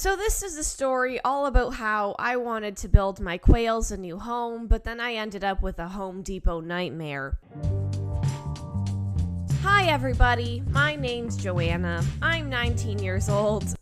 So this is a story all about how I wanted to build my quails a new home, but then I ended up with a Home Depot nightmare. Hi everybody, my name's Joanna. I'm 19 years old.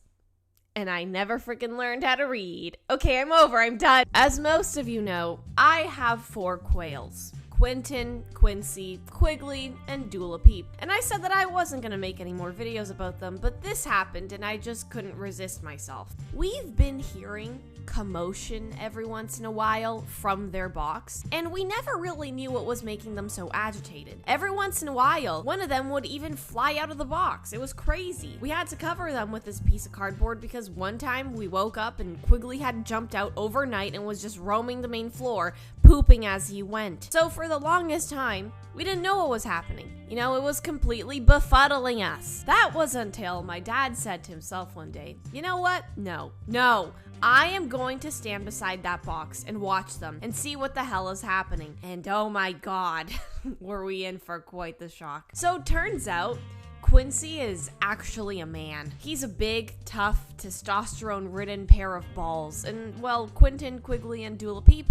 And I never freaking learned how to read. Okay, I'm over, I'm done. As most of you know, I have 4 quails. Quinton, Quincy, Quigley, and Peep. And I said that I wasn't gonna make any more videos about them, but this happened and I just couldn't resist myself. We've been hearing commotion every once in a while from their box, and we never really knew what was making them so agitated. Every once in a while, one of them would even fly out of the box. It was crazy. We had to cover them with this piece of cardboard because one time we woke up and Quigley had jumped out overnight and was just roaming the main floor, pooping as he went. So for the longest time, we didn't know what was happening. You know, it was completely befuddling us. That was until my dad said to himself one day, you know what? No, I am going to stand beside that box and watch them and see what the hell is happening. And oh my God, were we in for quite the shock. So turns out, Quincy is actually a man. He's a big, tough, testosterone-ridden pair of balls. And, well, Quinton, Quigley, and Peep,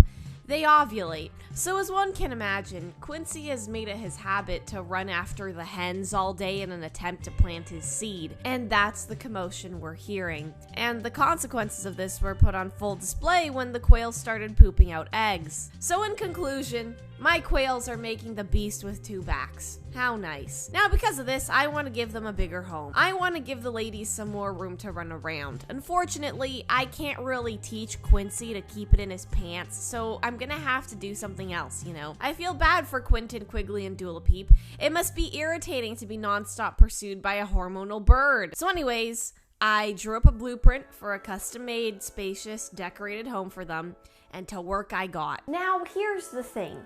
they ovulate. So as one can imagine, Quincy has made it his habit to run after the hens all day in an attempt to plant his seed. And that's the commotion we're hearing. And the consequences of this were put on full display when the quails started pooping out eggs. So in conclusion, my quails are making the beast with 2 backs. How nice. Now because of this, I want to give them a bigger home. I want to give the ladies some more room to run around. Unfortunately, I can't really teach Quincy to keep it in his pants, so I'm gonna have to do something else, you know. I feel bad for Quinton, Quigley, and Peep. It must be irritating to be nonstop pursued by a hormonal bird. So anyways, I drew up a blueprint for a custom-made, spacious, decorated home for them, and to work I got. Now here's the thing.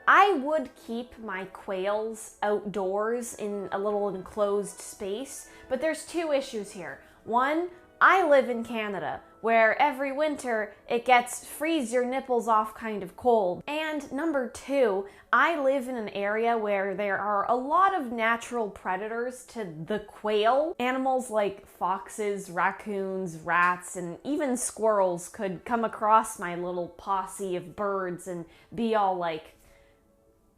I would keep my quails outdoors in a little enclosed space, but there's 2 issues here. One, I live in Canada, where every winter it gets freeze your nipples off kind of cold. And number 2, I live in an area where there are a lot of natural predators to the quail. Animals like foxes, raccoons, rats, and even squirrels could come across my little posse of birds and be all like,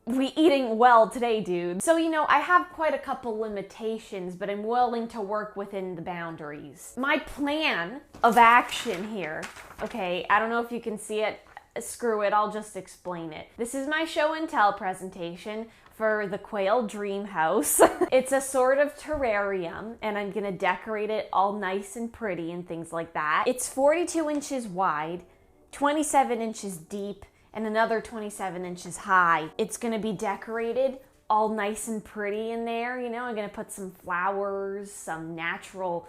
"We eating well today, dude." So, you know, I have quite a couple limitations, but I'm willing to work within the boundaries. My plan of action here, okay, I don't know if you can see it. Screw it, I'll just explain it. This is my show and tell presentation for the Quail Dream House. It's a sort of terrarium, and I'm gonna decorate it all nice and pretty and things like that. It's 42 inches wide, 27 inches deep, and another 27 inches high. It's gonna be decorated all nice and pretty in there, you know. I'm gonna put some flowers, some natural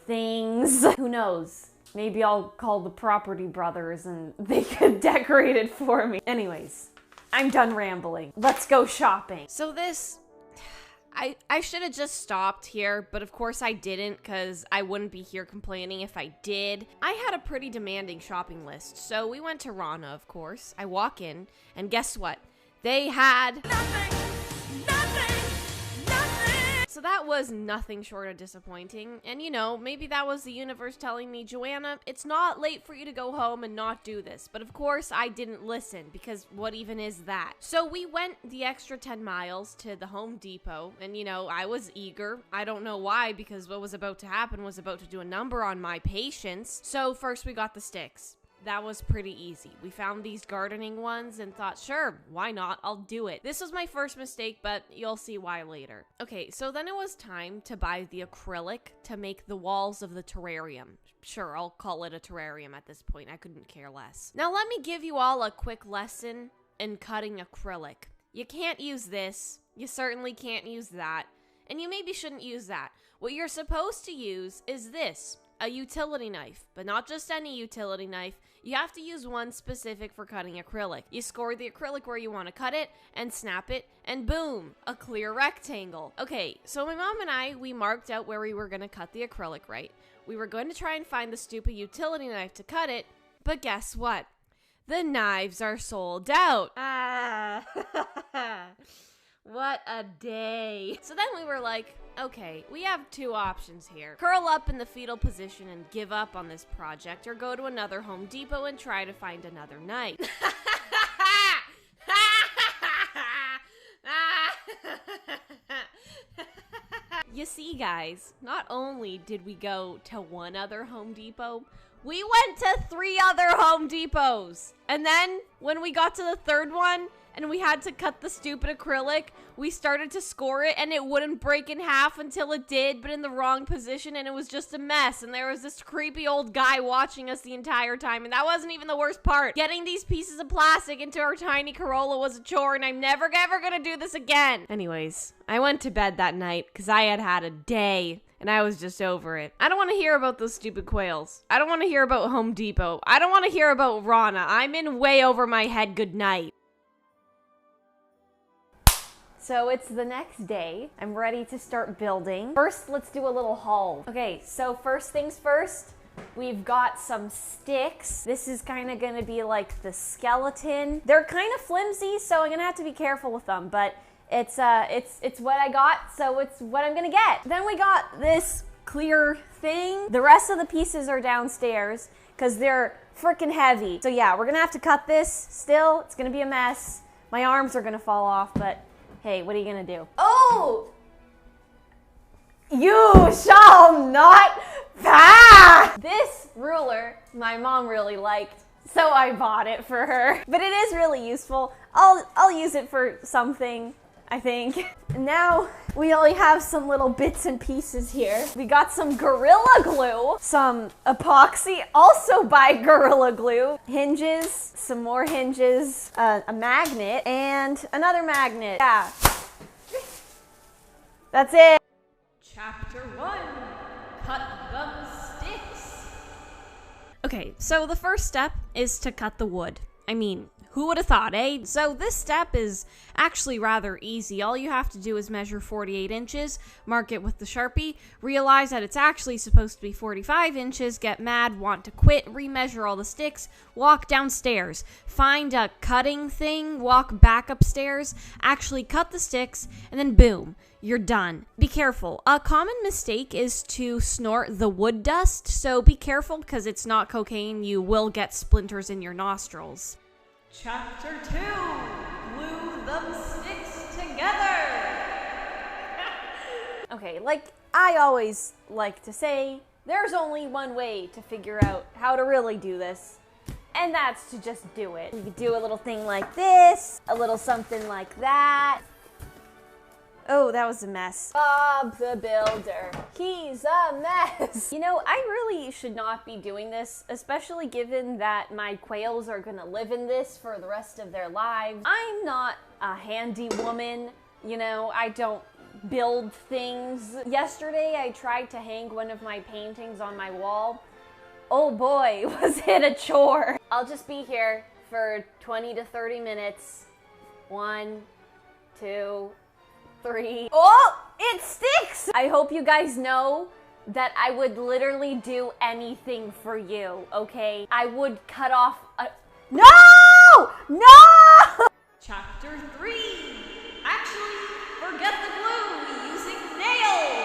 things. Who knows? Maybe I'll call the Property Brothers and they could decorate it for me. Anyways, I'm done rambling. Let's go shopping. So this, I should have just stopped here, but of course I didn't because I wouldn't be here complaining if I did. I had a pretty demanding shopping list, so we went to Rana, of course. I walk in, and guess what? They had nothing. So that was nothing short of disappointing, and you know, maybe that was the universe telling me, Joanna, it's not late for you to go home and not do this. But of course I didn't listen, because what even is that? So we went the extra 10 miles to the Home Depot, and you know, I was eager. I don't know why, because what was about to happen was about to do a number on my patience. So first we got the sticks. That was pretty easy. We found these gardening ones and thought, sure, why not? I'll do it. This was my first mistake, but you'll see why later. Okay, so then it was time to buy the acrylic to make the walls of the terrarium. Sure, I'll call it a terrarium at this point. I couldn't care less. Now let me give you all a quick lesson in cutting acrylic. You can't use this. You certainly can't use that. And you maybe shouldn't use that. What you're supposed to use is this. A utility knife, but not just any utility knife. You have to use one specific for cutting acrylic. You score the acrylic where you want to cut it and snap it, and boom, a clear rectangle. Okay, so my mom and we marked out where we were going to cut the acrylic, right? We were going to try and find the stupid utility knife to cut it, but guess what? The knives are sold out. What a day. So then we were like, okay, we have two options here. Curl up in the fetal position and give up on this project, or go to another Home Depot and try to find another knife. You see, guys, not only did we go to one other Home Depot, we went to 3 other Home Depots. And then when we got to the third one and we had to cut the stupid acrylic, we started to score it and it wouldn't break in half until it did, but in the wrong position, and it was just a mess. And there was this creepy old guy watching us the entire time, and that wasn't even the worst part. Getting these pieces of plastic into our tiny Corolla was a chore, and I'm never ever gonna do this again. Anyways, I went to bed that night because I had had a day. And I was just over it. I don't want to hear about those stupid quails. I don't want to hear about Home Depot. I don't want to hear about Rana. I'm in way over my head. Good night. So it's the next day. I'm ready to start building. First, let's do a little haul. Okay, so first things first, we've got some sticks. This is kind of going to be like the skeleton. They're kind of flimsy, so I'm going to have to be careful with them, but it's what I got, so it's what I'm gonna get. Then we got this clear thing. The rest of the pieces are downstairs because they're freaking heavy. So yeah, we're gonna have to cut this still. It's gonna be a mess. My arms are gonna fall off, but hey, what are you gonna do? Oh! You shall not pass! This ruler, my mom really liked, so I bought it for her. But it is really useful. I'll use it for something, I think. Now we only have some little bits and pieces here. We got some Gorilla Glue, some epoxy, also by Gorilla Glue, hinges, some more hinges, a magnet, and another magnet. Yeah. That's it. Chapter 1, cut them sticks. Okay, so the first step is to cut the wood. I mean, who would have thought, eh? So this step is actually rather easy. All you have to do is measure 48 inches, mark it with the Sharpie, realize that it's actually supposed to be 45 inches, get mad, want to quit, remeasure all the sticks, walk downstairs, find a cutting thing, walk back upstairs, actually cut the sticks, and then boom, you're done. Be careful. A common mistake is to snort the wood dust, so be careful because it's not cocaine. You will get splinters in your nostrils. Chapter 2, glue them sticks together. Okay, like I always like to say, there's only one way to figure out how to really do this, and that's to just do it. You could do a little thing like this, a little something like that. Oh, that was a mess. Bob the Builder, he's a mess. You know, I really should not be doing this, especially given that my quails are gonna live in this for the rest of their lives. I'm not a handy woman, you know, I don't build things. Yesterday, I tried to hang one of my paintings on my wall. Oh boy, was it a chore. I'll just be here for 20 to 30 minutes. 1, 2, 3. Oh, it sticks! I hope you guys know that I would literally do anything for you, okay? I would cut off a... No! No! Chapter 3. Actually, forget the glue, using nails.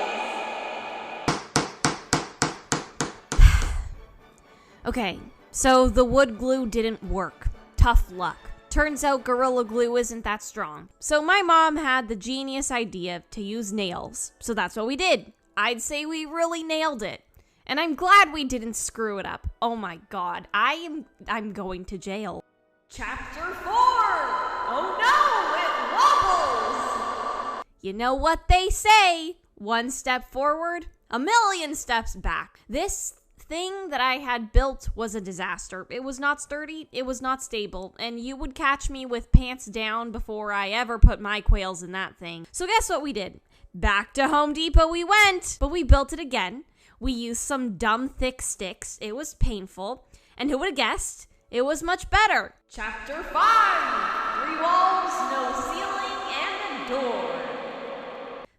Okay, so the wood glue didn't work. Tough luck. Turns out Gorilla Glue isn't that strong. So my mom had the genius idea to use nails. So that's what we did. I'd say we really nailed it. And I'm glad we didn't screw it up. Oh my god, I'm going to jail. Chapter 4! Oh no, it wobbles! You know what they say, one step forward, a million steps back. This thing that I had built was a disaster. It was not sturdy, it was not stable, and you would catch me with pants down before I ever put my quails in that thing. So guess what we did? Back to Home Depot we went, but we built it again. We used some dumb thick sticks. It was painful, and who would have guessed? It was much better. Chapter 5, 3 walls, no ceiling, and a door.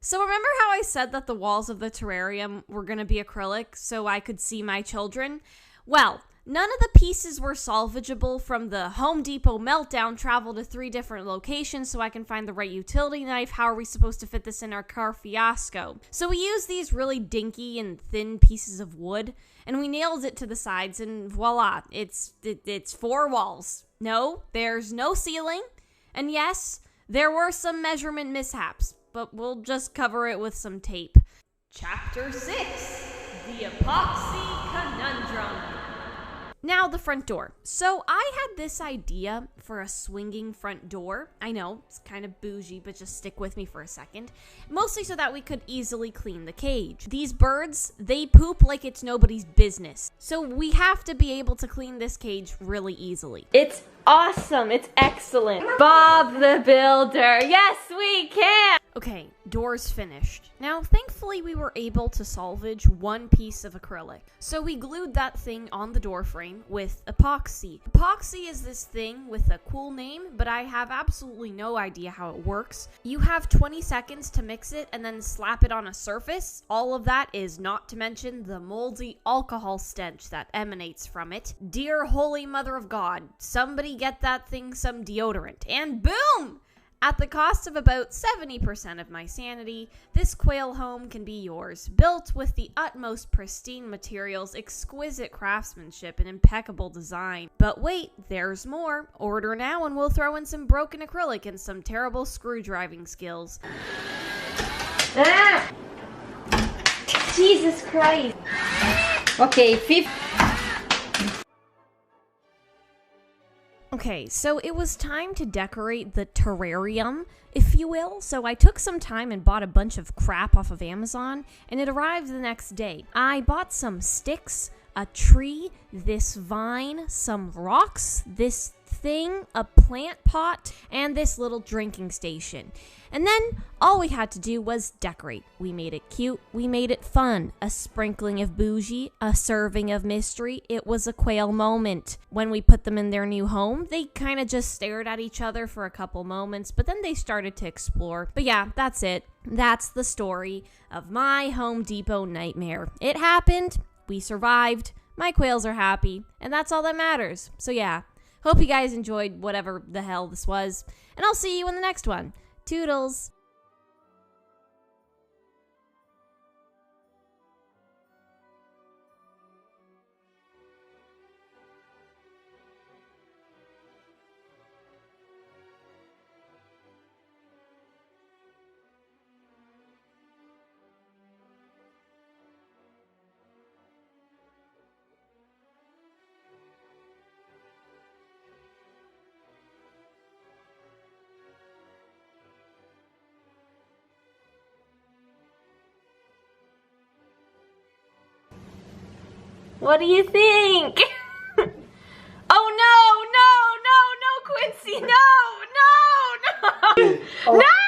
So remember how I said that the walls of the terrarium were going to be acrylic so I could see my children? Well, None of the pieces were salvageable from the Home Depot meltdown. Travel to 3 different locations so I can find the right utility knife. How are we supposed to fit this in our car fiasco? So we used these really dinky and thin pieces of wood, and we nailed it to the sides, and voila, it's 4 walls. No, there's no ceiling, and yes, there were some measurement mishaps, but we'll just cover it with some tape. Chapter 6, The Epoxy Conundrum. Now, the front door. So I had this idea for a swinging front door. I know, it's kind of bougie, but just stick with me for a second. Mostly so that we could easily clean the cage. These birds, they poop like it's nobody's business. So we have to be able to clean this cage really easily. It's awesome. It's excellent. Bob the Builder. Yes, we can. Okay, door's finished. Now, thankfully, we were able to salvage 1 piece of acrylic. So we glued that thing on the door frame with epoxy. Epoxy is this thing with a cool name, but I have absolutely no idea how it works. You have 20 seconds to mix it and then slap it on a surface. All of that is not to mention the moldy alcohol stench that emanates from it. Dear Holy Mother of God, somebody get that thing some deodorant. And boom! At the cost of about 70% of my sanity, this quail home can be yours, built with the utmost pristine materials, exquisite craftsmanship, and impeccable design. But wait, there's more. Order now and we'll throw in some broken acrylic and some terrible screw driving skills. Ah! Jesus Christ. Okay, 50. Okay, so it was time to decorate the terrarium, if you will. So I took some time and bought a bunch of crap off of Amazon, and it arrived the next day. I bought some sticks, a tree, this vine, some rocks, this thing, a plant pot, and this little drinking station. And then all we had to do was decorate. We made it cute, we made it fun. A sprinkling of bougie, a serving of mystery. It was a quail moment. When we put them in their new home, they kind of just stared at each other for a couple moments, but then they started to explore. But yeah, that's it. That's the story of my Home Depot nightmare. It happened, we survived, my quails are happy, and that's all that matters. So yeah, hope you guys enjoyed whatever the hell this was, and I'll see you in the next one. Toodles! What do you think? Oh no, no, no, no, Quincy, no, no, no, no!